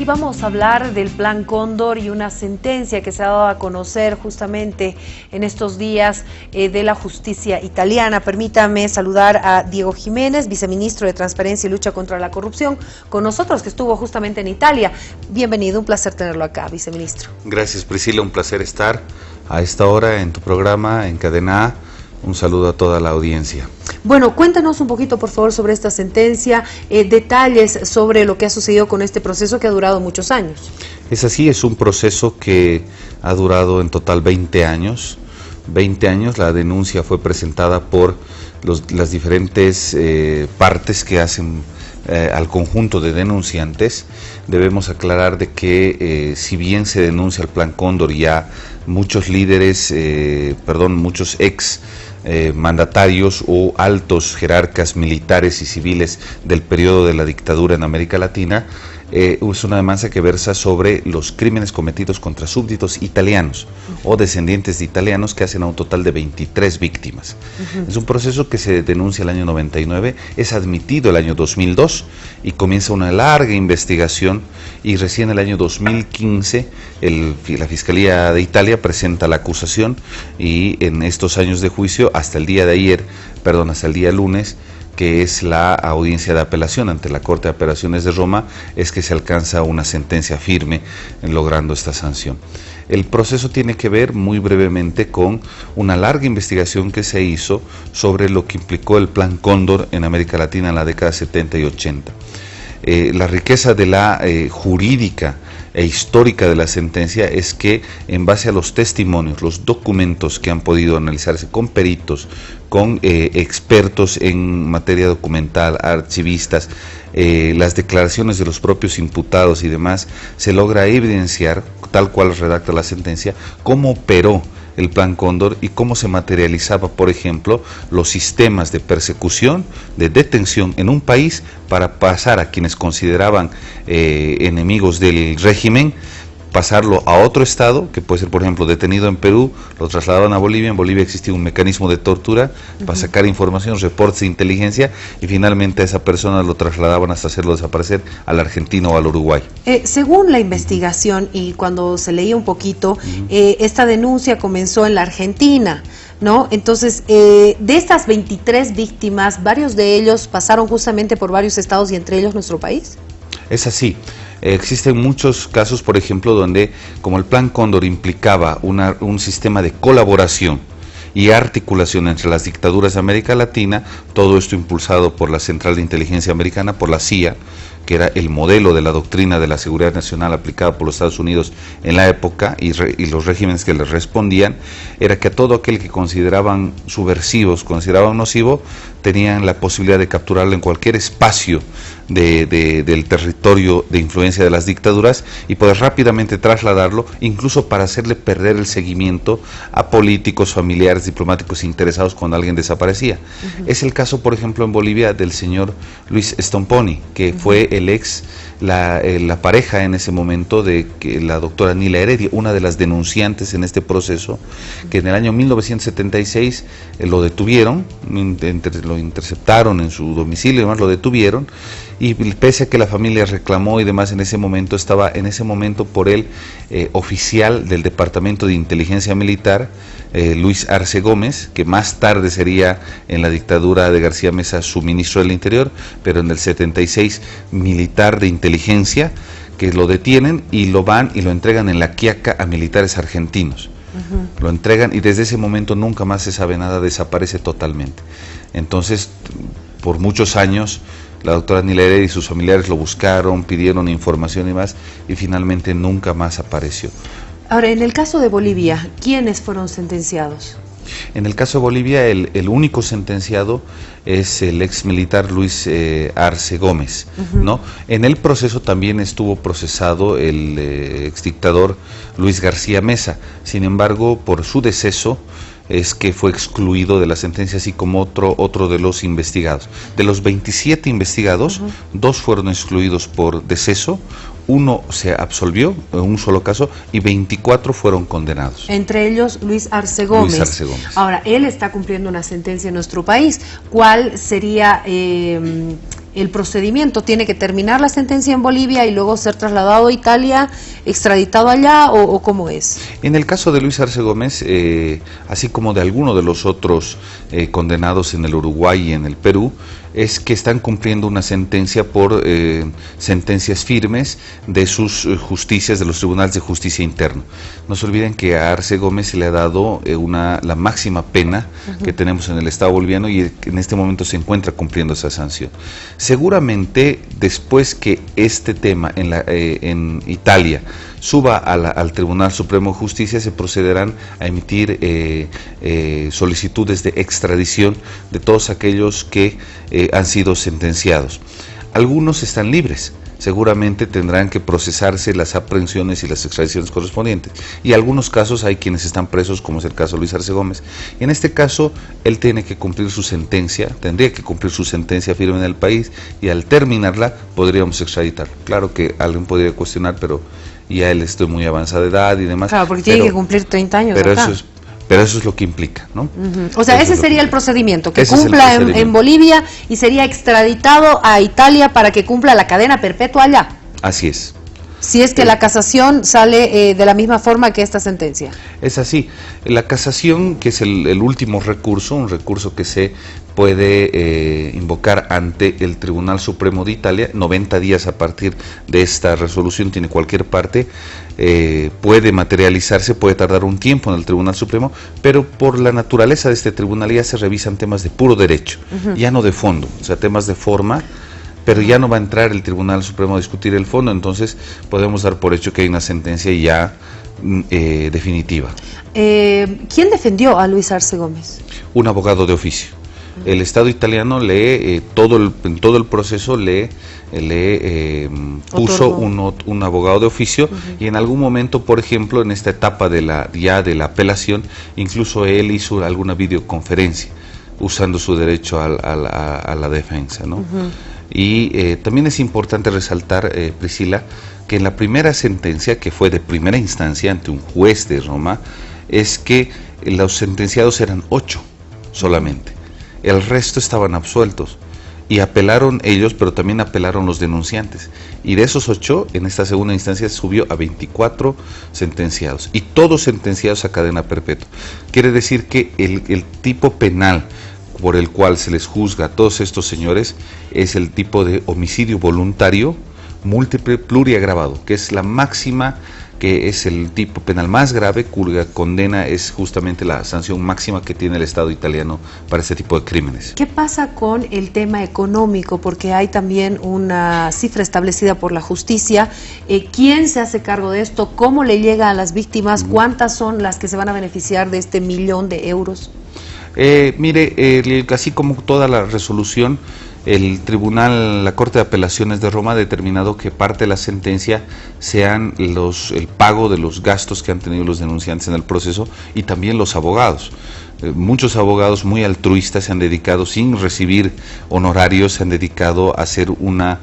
Y vamos a hablar del Plan Cóndor y una sentencia que se ha dado a conocer justamente en estos días de la justicia italiana. Permítame saludar a Diego Jiménez, viceministro de Transparencia y Lucha contra la Corrupción, con nosotros, que estuvo justamente en Italia. Bienvenido, un placer tenerlo acá, viceministro. Gracias, Priscila, un placer estar a esta hora en tu programa, en Cadena A. Un saludo a toda la audiencia. Bueno, cuéntanos un poquito, por favor, sobre esta sentencia, detalles sobre lo que ha sucedido con este proceso que ha durado muchos años. Es así, es un proceso que ha durado en total 20 años. 20 años, la denuncia fue presentada por las diferentes partes que hacen al conjunto de denunciantes. Debemos aclarar de que si bien se denuncia el Plan Cóndor, ya muchos líderes, muchos ex mandatarios o altos jerarcas militares y civiles del periodo de la dictadura en América Latina, es una demanda que versa sobre los crímenes cometidos contra súbditos italianos o descendientes de italianos, que hacen a un total de 23 víctimas. Es un proceso que se denuncia el año 99, es admitido el año 2002 y comienza una larga investigación, y recién el año 2015 la Fiscalía de Italia presenta la acusación, y en estos años de juicio, hasta el día lunes, que es la audiencia de apelación ante la Corte de Apelaciones de Roma, es que se alcanza una sentencia firme logrando esta sanción. El proceso tiene que ver muy brevemente con una larga investigación que se hizo sobre lo que implicó el Plan Cóndor en América Latina en la década 70 y 80. La riqueza de la jurídica e histórica de la sentencia es que, en base a los testimonios, los documentos que han podido analizarse con peritos, con expertos en materia documental, archivistas, las declaraciones de los propios imputados y demás, se logra evidenciar, tal cual redacta la sentencia, cómo operó el Plan Cóndor y cómo se materializaba, por ejemplo, los sistemas de persecución, de detención en un país para pasar a quienes consideraban enemigos del régimen, pasarlo a otro estado, que puede ser, por ejemplo, detenido en Perú, lo trasladaban a Bolivia. En Bolivia existía un mecanismo de tortura para sacar información, reportes de inteligencia, y finalmente a esa persona lo trasladaban hasta hacerlo desaparecer al Argentina o al Uruguay. Según la investigación y cuando se leía un poquito, esta denuncia comenzó en la Argentina, ¿no? Entonces, de estas 23 víctimas, varios de ellos pasaron justamente por varios estados y entre ellos nuestro país. Es así. Existen muchos casos, por ejemplo, donde, como el Plan Cóndor implicaba un sistema de colaboración y articulación entre las dictaduras de América Latina, todo esto impulsado por la Central de Inteligencia Americana, por la CIA, que era el modelo de la doctrina de la seguridad nacional aplicada por los Estados Unidos en la época, y los regímenes que les respondían, era que a todo aquel que consideraban subversivos, consideraban nocivo, tenían la posibilidad de capturarlo en cualquier espacio del territorio de influencia de las dictaduras y poder rápidamente trasladarlo, incluso para hacerle perder el seguimiento a políticos, familiares, diplomáticos interesados cuando alguien desaparecía. Es el caso, por ejemplo, en Bolivia del señor Luis Stomponi, que fue la pareja en ese momento de la doctora Nila Heredia, una de las denunciantes en este proceso, que en el año 1976 lo detuvieron, lo interceptaron en su domicilio y demás, lo detuvieron, y pese a que la familia reclamó y demás, estaba por el oficial del Departamento de Inteligencia Militar, Luis Arce Gómez, que más tarde sería en la dictadura de García Meza su ministro del Interior, pero en el 76 militar de inteligencia, que lo detienen y lo entregan en La Quiaca a militares argentinos. Lo entregan y desde ese momento nunca más se sabe nada, desaparece totalmente. Entonces, por muchos años, la doctora Nila Heredia y sus familiares lo buscaron, pidieron información y más, y finalmente nunca más apareció. Ahora, en el caso de Bolivia, ¿quiénes fueron sentenciados? En el caso de Bolivia, el único sentenciado es el ex militar Luis Arce Gómez, ¿no? En el proceso también estuvo procesado el ex dictador Luis García Meza. Sin embargo, por su deceso es que fue excluido de la sentencia, así como otro de los investigados. De los 27 investigados, 2 fueron excluidos por deceso, 1 se absolvió en un solo caso y 24 fueron condenados. Entre ellos Luis Arce Gómez. Luis Arce Gómez. Ahora, él está cumpliendo una sentencia en nuestro país. ¿Cuál sería el procedimiento? ¿Tiene que terminar la sentencia en Bolivia y luego ser trasladado a Italia, extraditado allá, o cómo es? En el caso de Luis Arce Gómez, así como de alguno de los otros condenados en el Uruguay y en el Perú, es que están cumpliendo una sentencia por sentencias firmes de sus justicias, de los tribunales de justicia interno. No se olviden que a Arce Gómez se le ha dado la máxima pena que tenemos en el Estado boliviano y en este momento se encuentra cumpliendo esa sanción. Seguramente después que este tema en Italia suba al Tribunal Supremo de Justicia, se procederán a emitir solicitudes de extradición de todos aquellos que han sido sentenciados. Algunos están libres, seguramente tendrán que procesarse las aprehensiones y las extradiciones correspondientes. Y en algunos casos hay quienes están presos, como es el caso de Luis Arce Gómez. Y en este caso, él tiene que cumplir su sentencia, tendría que cumplir su sentencia firme en el país, y al terminarla podríamos extraditarlo. Claro que alguien podría cuestionar, pero ya él está muy avanzada de edad y demás. Claro, porque tiene que cumplir 30 años pero acá. Pero eso es lo que implica, ¿no? O sea, ese sería el procedimiento, que cumpla en Bolivia y sería extraditado a Italia para que cumpla la cadena perpetua allá. Así es. Si es que la casación sale de la misma forma que esta sentencia. Es así. La casación, que es el último recurso, un recurso que se puede invocar ante el Tribunal Supremo de Italia, 90 días a partir de esta resolución tiene cualquier parte, puede materializarse, puede tardar un tiempo en el Tribunal Supremo, pero por la naturaleza de este tribunal ya se revisan temas de puro derecho, ya no de fondo, o sea, temas de forma, pero ya no va a entrar el Tribunal Supremo a discutir el fondo, entonces podemos dar por hecho que hay una sentencia ya definitiva. ¿Quién defendió a Luis Arce Gómez? Un abogado de oficio. El Estado italiano en todo el proceso le puso un abogado de oficio, y en algún momento, por ejemplo, en esta etapa de la apelación, incluso él hizo alguna videoconferencia usando su derecho a la defensa, ¿no? Y también es importante resaltar, Priscila, que en la primera sentencia, que fue de primera instancia ante un juez de Roma, es que los sentenciados eran 8 solamente. El resto estaban absueltos y apelaron ellos, pero también apelaron los denunciantes. Y de esos 8, en esta segunda instancia subió a 24 sentenciados, y todos sentenciados a cadena perpetua. Quiere decir que el tipo penal por el cual se les juzga a todos estos señores es el tipo de homicidio voluntario múltiple pluriagravado, que es la máxima, que es el tipo penal más grave, cuya condena es justamente la sanción máxima que tiene el Estado italiano para este tipo de crímenes. ¿Qué pasa con el tema económico? Porque hay también una cifra establecida por la justicia. ¿Quién se hace cargo de esto? ¿Cómo le llega a las víctimas? ¿Cuántas son las que se van a beneficiar de este 1.000.000 de euros? Mire, así como toda la resolución, la Corte de Apelaciones de Roma ha determinado que parte de la sentencia sean el pago de los gastos que han tenido los denunciantes en el proceso, y también los abogados. Muchos abogados muy altruistas se han dedicado, sin recibir honorarios, se han dedicado a hacer una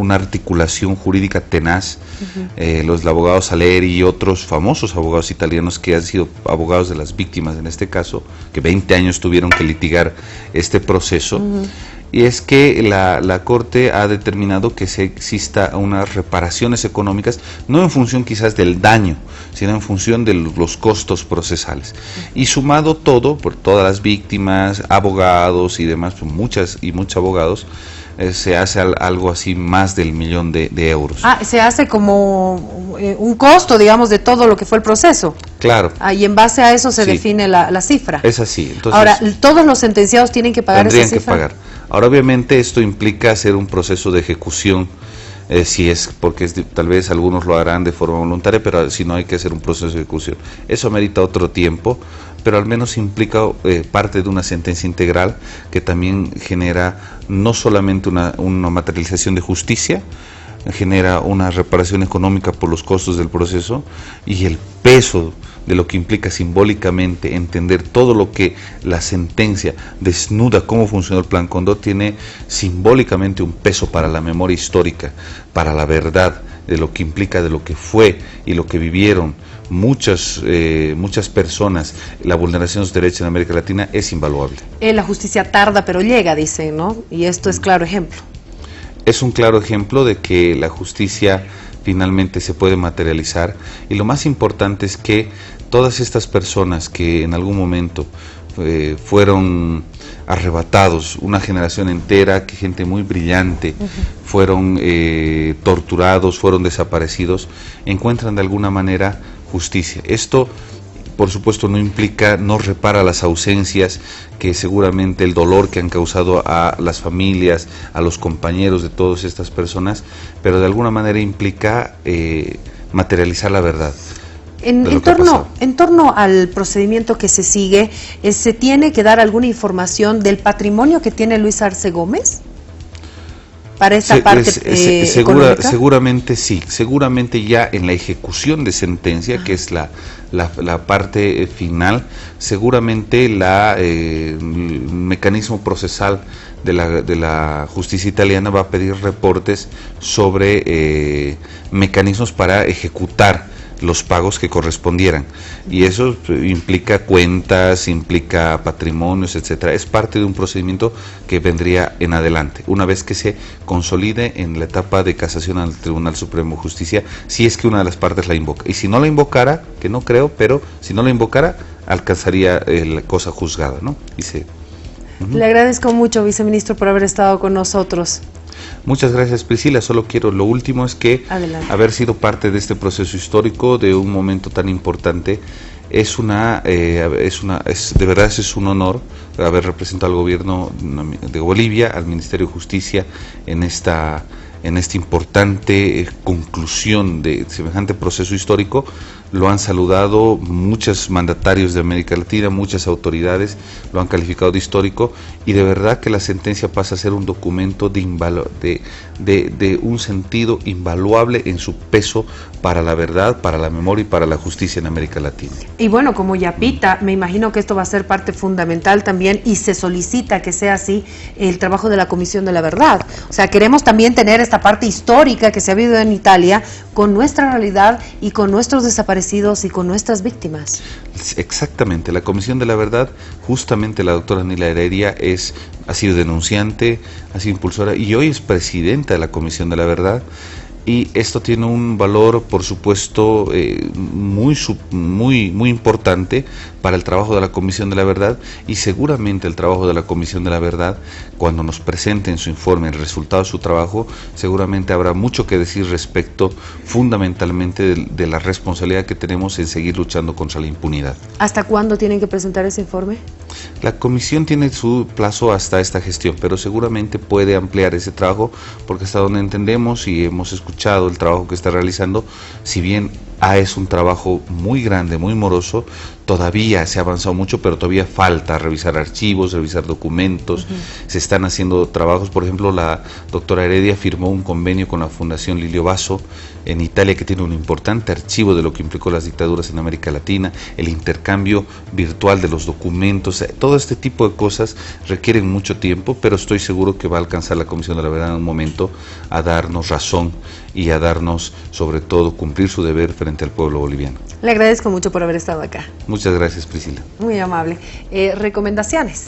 articulación jurídica tenaz. Los abogados Saleri y otros famosos abogados italianos que han sido abogados de las víctimas, en este caso, que 20 años tuvieron que litigar este proceso. Y es que la Corte ha determinado que se exista unas reparaciones económicas, no en función quizás del daño, sino en función de los costos procesales. Y sumado todo, por todas las víctimas, abogados y demás, muchos abogados, se hace algo así más del 1.000.000 de euros. Se hace como un costo, digamos, de todo lo que fue el proceso. Claro. Y en base a eso se define la cifra. Es así. Entonces, ahora, ¿todos los sentenciados tienen que pagar esa cifra? Tendrían que pagar. Ahora, obviamente, esto implica hacer un proceso de ejecución, porque tal vez algunos lo harán de forma voluntaria, pero si no, hay que hacer un proceso de ejecución. Eso amerita otro tiempo, pero al menos implica parte de una sentencia integral que también genera no solamente una materialización de justicia, genera una reparación económica por los costos del proceso, y el peso de lo que implica simbólicamente entender todo lo que la sentencia desnuda cómo funcionó el Plan Cóndor, tiene simbólicamente un peso para la memoria histórica, para la verdad de lo que implica, de lo que fue y lo que vivieron muchas personas. La vulneración de los derechos en América Latina es invaluable. La justicia tarda pero llega, dicen, ¿no? Y esto es claro ejemplo. Es un claro ejemplo de que la justicia finalmente se puede materializar, y lo más importante es que todas estas personas que en algún momento fueron arrebatados, una generación entera, que gente muy brillante, fueron torturados, fueron desaparecidos, encuentran de alguna manera justicia. Esto, por supuesto, no repara las ausencias, que seguramente el dolor que han causado a las familias, a los compañeros de todas estas personas, pero de alguna manera implica materializar la verdad. En torno al procedimiento que se sigue, ¿se tiene que dar alguna información del patrimonio que tiene Luis Arce Gómez para esta parte económica? Seguramente sí, seguramente ya en la ejecución de sentencia, que es la parte final, seguramente el mecanismo procesal de la justicia italiana va a pedir reportes sobre mecanismos para ejecutar los pagos que correspondieran, y eso implica cuentas, implica patrimonios, etcétera. Es parte de un procedimiento que vendría en adelante, una vez que se consolide en la etapa de casación al Tribunal Supremo de Justicia, si es que una de las partes la invoca. Y si no la invocara, que no creo, pero si no la invocara, alcanzaría la cosa juzgada, ¿no? Le agradezco mucho, viceministro, por haber estado con nosotros. Muchas gracias, Priscila. Solo quiero, lo último es que haber sido parte de este proceso histórico, de un momento tan importante, de verdad es un honor haber representado al gobierno de Bolivia, al Ministerio de Justicia en esta importante conclusión de semejante proceso histórico. Lo han saludado muchos mandatarios de América Latina, muchas autoridades lo han calificado de histórico, y de verdad que la sentencia pasa a ser un documento de un sentido invaluable en su peso para la verdad, para la memoria y para la justicia en América Latina. Y bueno, como Yapita, me imagino que esto va a ser parte fundamental también, y se solicita que sea así el trabajo de la Comisión de la Verdad. O sea, queremos también tener esta parte histórica que se ha vivido en Italia con nuestra realidad y con nuestros desaparecidos y con nuestras víctimas. Exactamente, la Comisión de la Verdad, justamente la doctora Nila Heredia ha sido denunciante, ha sido impulsora y hoy es presidenta de la Comisión de la Verdad. Y esto tiene un valor, por supuesto, muy importante para el trabajo de la Comisión de la Verdad, y seguramente el trabajo de la Comisión de la Verdad, cuando nos presenten su informe, el resultado de su trabajo, seguramente habrá mucho que decir respecto fundamentalmente de la responsabilidad que tenemos en seguir luchando contra la impunidad. ¿Hasta cuándo tienen que presentar ese informe? La Comisión tiene su plazo hasta esta gestión, pero seguramente puede ampliar ese trabajo, porque hasta donde entendemos y hemos escuchado el trabajo que está realizando, si bien es un trabajo muy grande, muy moroso, todavía se ha avanzado mucho, pero todavía falta revisar archivos, revisar documentos. Se están haciendo trabajos. Por ejemplo, la doctora Heredia firmó un convenio con la Fundación Lilio Basso en Italia, que tiene un importante archivo de lo que implicó las dictaduras en América Latina, el intercambio virtual de los documentos. Todo este tipo de cosas requieren mucho tiempo, pero estoy seguro que va a alcanzar la Comisión de la Verdad en un momento a darnos razón y a darnos, sobre todo, cumplir su deber frente al pueblo boliviano. Le agradezco mucho por haber estado acá. Muchas gracias, Priscila. Muy amable. ¿Recomendaciones?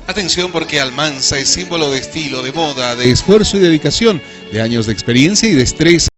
Atención, porque Almanza es símbolo de estilo, de moda, de esfuerzo y dedicación, de años de experiencia y destreza